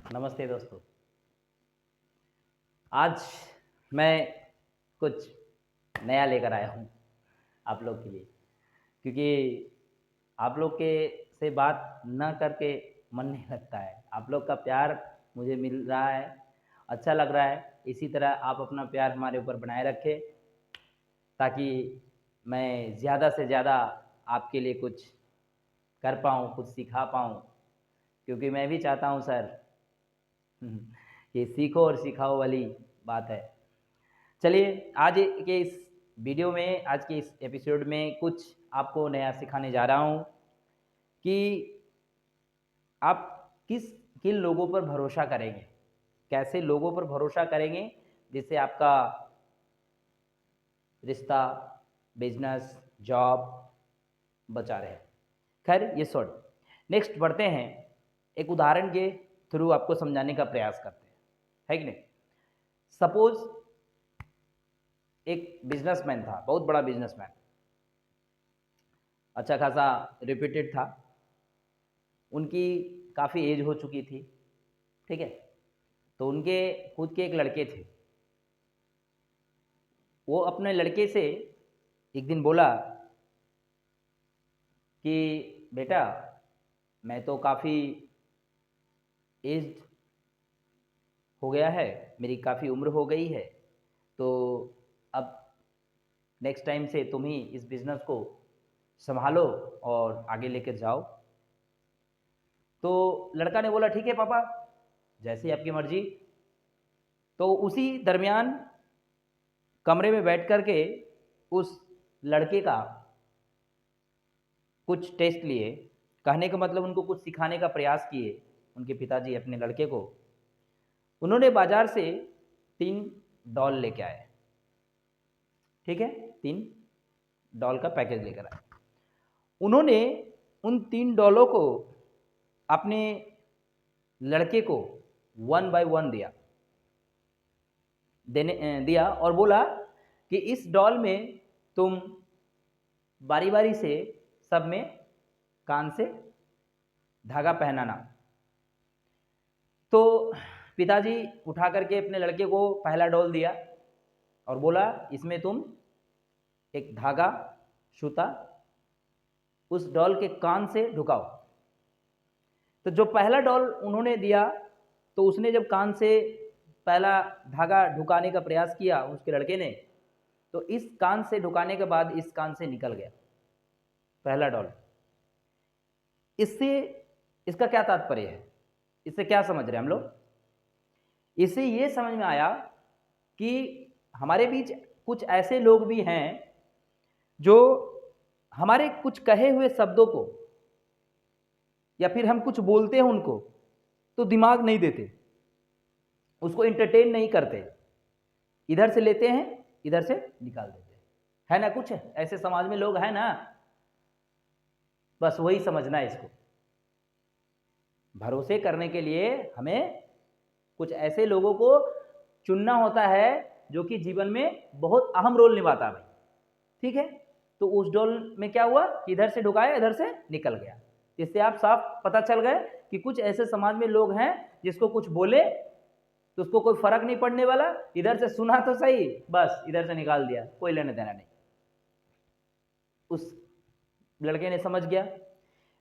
नमस्ते दोस्तों। आज मैं कुछ नया लेकर आया हूँ आप लोग के लिए, क्योंकि आप लोग के से बात ना करके मन नहीं लगता है। आप लोग का प्यार मुझे मिल रहा है, अच्छा लग रहा है। इसी तरह आप अपना प्यार हमारे ऊपर बनाए रखें, ताकि मैं ज़्यादा से ज़्यादा आपके लिए कुछ कर पाऊँ, कुछ सिखा पाऊँ, क्योंकि मैं भी चाहता हूँ सर ये सीखो और सिखाओ वाली बात है। चलिए आज के इस वीडियो में, आज के इस एपिसोड में कुछ आपको नया सिखाने जा रहा हूँ कि आप किन लोगों पर भरोसा करेंगे, कैसे लोगों पर भरोसा करेंगे जिससे आपका रिश्ता, बिजनेस, जॉब बचा रहे। खैर ये शॉर्ट, नेक्स्ट बढ़ते हैं। एक उदाहरण के थ्रू आपको समझाने का प्रयास करते हैं, है कि नहीं। सपोज एक बिजनेसमैन था, बहुत बड़ा बिजनेसमैन, अच्छा खासा रेप्यूटेड था। उनकी काफ़ी एज हो चुकी थी, ठीक है। तो उनके खुद के एक लड़के थे। वो अपने लड़के से एक दिन बोला कि बेटा, मैं तो काफ़ी एज्ड हो गया है, मेरी काफ़ी उम्र हो गई है, तो अब नेक्स्ट टाइम से तुम ही इस बिज़नेस को संभालो और आगे लेकर जाओ। तो लड़का ने बोला ठीक है पापा, जैसी आपकी मर्जी। तो उसी दरमियान कमरे में बैठ कर के उस लड़के का कुछ टेस्ट लिए, कहने का मतलब उनको कुछ सिखाने का प्रयास किए उनके पिताजी अपने लड़के को। उन्होंने बाजार से 3 डॉल लेके आए, ठीक है, 3 डॉल का पैकेज लेकर आए। उन्होंने उन 3 डॉलों को अपने लड़के को 1 बाय 1 दिया और बोला कि इस डॉल में तुम बारी बारी से सब में कान से धागा पहनाना। तो पिताजी उठा करके अपने लड़के को पहला डॉल दिया और बोला इसमें तुम एक धागा सूता उस डॉल के कान से ढुकाओ। तो जो पहला डॉल उन्होंने दिया, तो उसने जब कान से पहला धागा ढुकाने का प्रयास किया उसके लड़के ने, तो इस कान से ढुकाने के बाद इस कान से निकल गया पहला डॉल। इससे इसका क्या तात्पर्य है, इससे क्या समझ रहे हैं हम लोग। इससे ये समझ में आया कि हमारे बीच कुछ ऐसे लोग भी हैं जो हमारे कुछ कहे हुए शब्दों को या फिर हम कुछ बोलते हैं उनको तो दिमाग नहीं देते, उसको एंटरटेन नहीं करते, इधर से लेते हैं इधर से निकाल देते हैं। है ना, कुछ ऐसे समाज में लोग हैं ना, बस वही समझना है इसको। भरोसे करने के लिए हमें कुछ ऐसे लोगों को चुनना होता है जो कि जीवन में बहुत अहम रोल निभाता है भाई, ठीक है। तो उस डोल में क्या हुआ, इधर से ढुकाया इधर से निकल गया। इससे आप साफ पता चल गए कि कुछ ऐसे समाज में लोग हैं जिसको कुछ बोले तो उसको कोई फर्क नहीं पड़ने वाला, इधर से सुना तो सही, बस इधर से निकाल दिया, कोई लेने देना नहीं। उस लड़के ने समझ गया।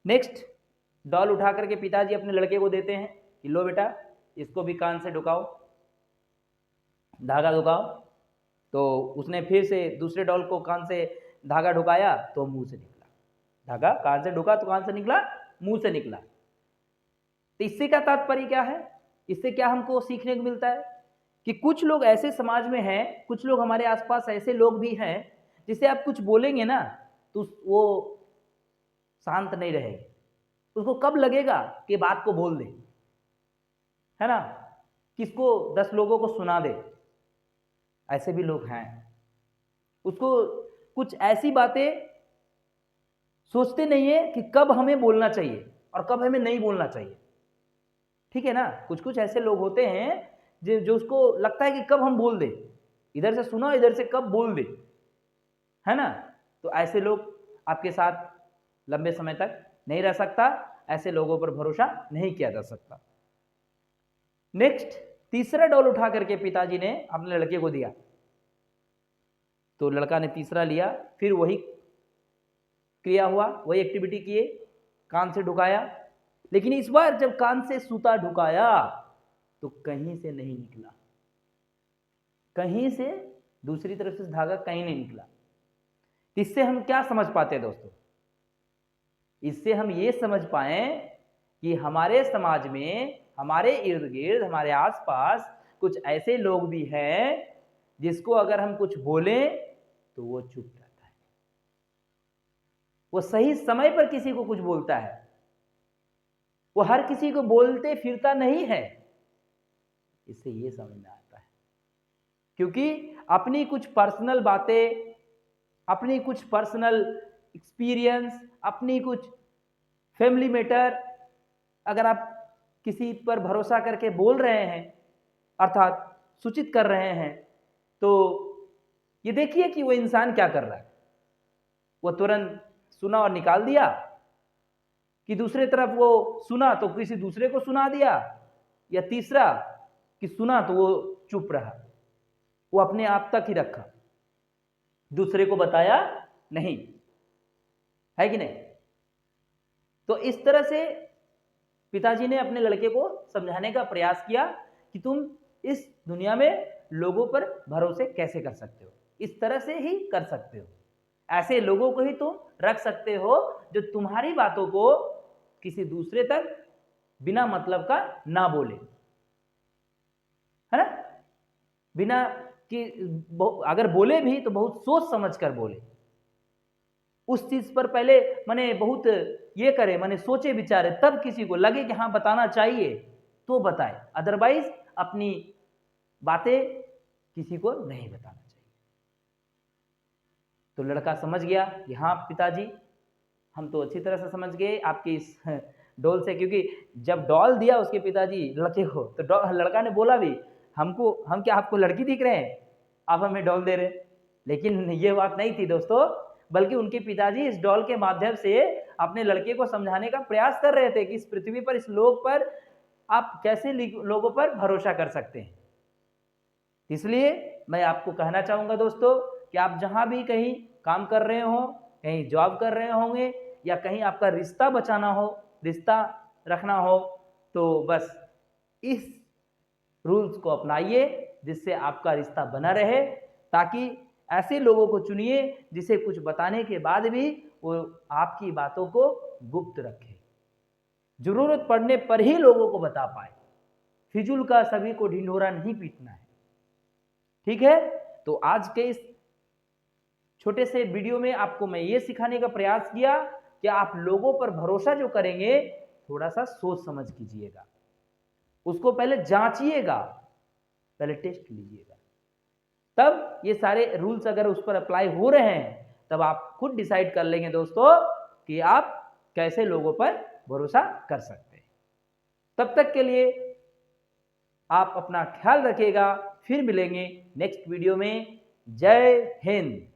नेक्स्ट डॉल उठा करके पिताजी अपने लड़के को देते हैं कि लो बेटा, इसको भी कान से ढुकाओ, धागा ढुकाओ। तो उसने फिर से दूसरे डॉल को कान से धागा ढुकाया तो मुंह से निकला धागा, कान से ढुका तो कान से निकला, मुंह से निकला। तो इससे क्या तात्पर्य क्या है, इससे क्या हमको सीखने को मिलता है कि कुछ लोग ऐसे समाज में हैं, कुछ लोग हमारे आसपास ऐसे लोग भी हैं जिसे आप कुछ बोलेंगे ना तो वो शांत नहीं रहेगी, उसको कब लगेगा कि बात को बोल दे, है ना, किसको 10 लोगों को सुना दे। ऐसे भी लोग हैं, उसको कुछ ऐसी बातें सोचते नहीं है कि कब हमें बोलना चाहिए और कब हमें नहीं बोलना चाहिए, ठीक है ना। कुछ कुछ ऐसे लोग होते हैं जो उसको लगता है कि कब हम बोल दे, इधर से सुना इधर से कब बोल दे, है ना। तो ऐसे लोग आपके साथ लंबे समय तक नहीं रह सकता, ऐसे लोगों पर भरोसा नहीं किया जा सकता। नेक्स्ट तीसरा डॉल उठा करके पिताजी ने अपने लड़के को दिया, तो लड़का ने तीसरा लिया, फिर वही क्रिया हुआ, वही एक्टिविटी किए, कान से ढुकाया, लेकिन इस बार जब कान से सूता ढुकाया तो कहीं से नहीं निकला, कहीं से दूसरी तरफ से धागा कहीं नहीं निकला। इससे हम क्या समझ पाते हैं दोस्तों? इससे हम ये समझ पाए कि हमारे समाज में, हमारे इर्द गिर्द, हमारे आसपास कुछ ऐसे लोग भी हैं जिसको अगर हम कुछ बोलें तो वो चुप रहता है, वो सही समय पर किसी को कुछ बोलता है, वो हर किसी को बोलते फिरता नहीं है। इससे ये समझ में आता है क्योंकि अपनी कुछ पर्सनल बातें, अपनी कुछ पर्सनल एक्सपीरियंस, अपनी कुछ फैमिली मैटर अगर आप किसी पर भरोसा करके बोल रहे हैं, अर्थात सूचित कर रहे हैं, तो ये देखिए कि वो इंसान क्या कर रहा है। वो तुरंत सुना और निकाल दिया, कि दूसरे तरफ वो सुना तो किसी दूसरे को सुना दिया, या तीसरा कि सुना तो वो चुप रहा, वो अपने आप तक ही रखा, दूसरे को बताया नहीं, है कि नहीं? तो इस तरह से पिताजी ने अपने लड़के को समझाने का प्रयास किया कि तुम इस दुनिया में लोगों पर भरोसे कैसे कर सकते हो, इस तरह से ही कर सकते हो, ऐसे लोगों को ही तुम रख सकते हो जो तुम्हारी बातों को किसी दूसरे तक बिना मतलब का ना बोले, है ना? बिना कि अगर बोले भी तो बहुत सोच समझ कर बोले, उस चीज पर पहले माने बहुत ये करे, माने सोचे विचारे, तब किसी को लगे कि हाँ बताना चाहिए तो बताए, अदरवाइज अपनी बातें किसी को नहीं बताना चाहिए। तो लड़का समझ गया कि हाँ पिताजी, हम तो अच्छी तरह से समझ गए आपकी इस डॉल से, क्योंकि जब डॉल दिया उसके पिताजी लड़के को, तो लड़का ने बोला भी, हम क्या आपको लड़की दिख रहे हैं, आप हमें डॉल दे रहे? लेकिन ये बात नहीं थी दोस्तों, बल्कि उनके पिताजी इस डॉल के माध्यम से अपने लड़के को समझाने का प्रयास कर रहे थे कि इस पृथ्वी पर, इस लोक पर आप कैसे लोगों पर भरोसा कर सकते हैं। इसलिए मैं आपको कहना चाहूंगा दोस्तों कि आप जहां भी कहीं काम कर रहे हो, कहीं जॉब कर रहे होंगे, या कहीं आपका रिश्ता बचाना हो, रिश्ता रखना हो, तो बस इस रूल्स को अपनाइए जिससे आपका रिश्ता बना रहे, ताकि ऐसे लोगों को चुनिए जिसे कुछ बताने के बाद भी वो आपकी बातों को गुप्त रखे, जरूरत पड़ने पर ही लोगों को बता पाए, फिजूल का सभी को ढिंढोरा नहीं पीटना है। ठीक है? तो आज के इस छोटे से वीडियो में आपको मैं ये सिखाने का प्रयास किया कि आप लोगों पर भरोसा जो करेंगे, थोड़ा सा सोच समझ कीजिएगा, उसको पहले जांचिएगा, पहले टेस्ट लीजिएगा, तब ये सारे रूल्स अगर उस पर अप्लाई हो रहे हैं, तब आप खुद डिसाइड कर लेंगे दोस्तों कि आप कैसे लोगों पर भरोसा कर सकते हैं। तब तक के लिए आप अपना ख्याल रखिएगा, फिर मिलेंगे नेक्स्ट वीडियो में। जय हिंद।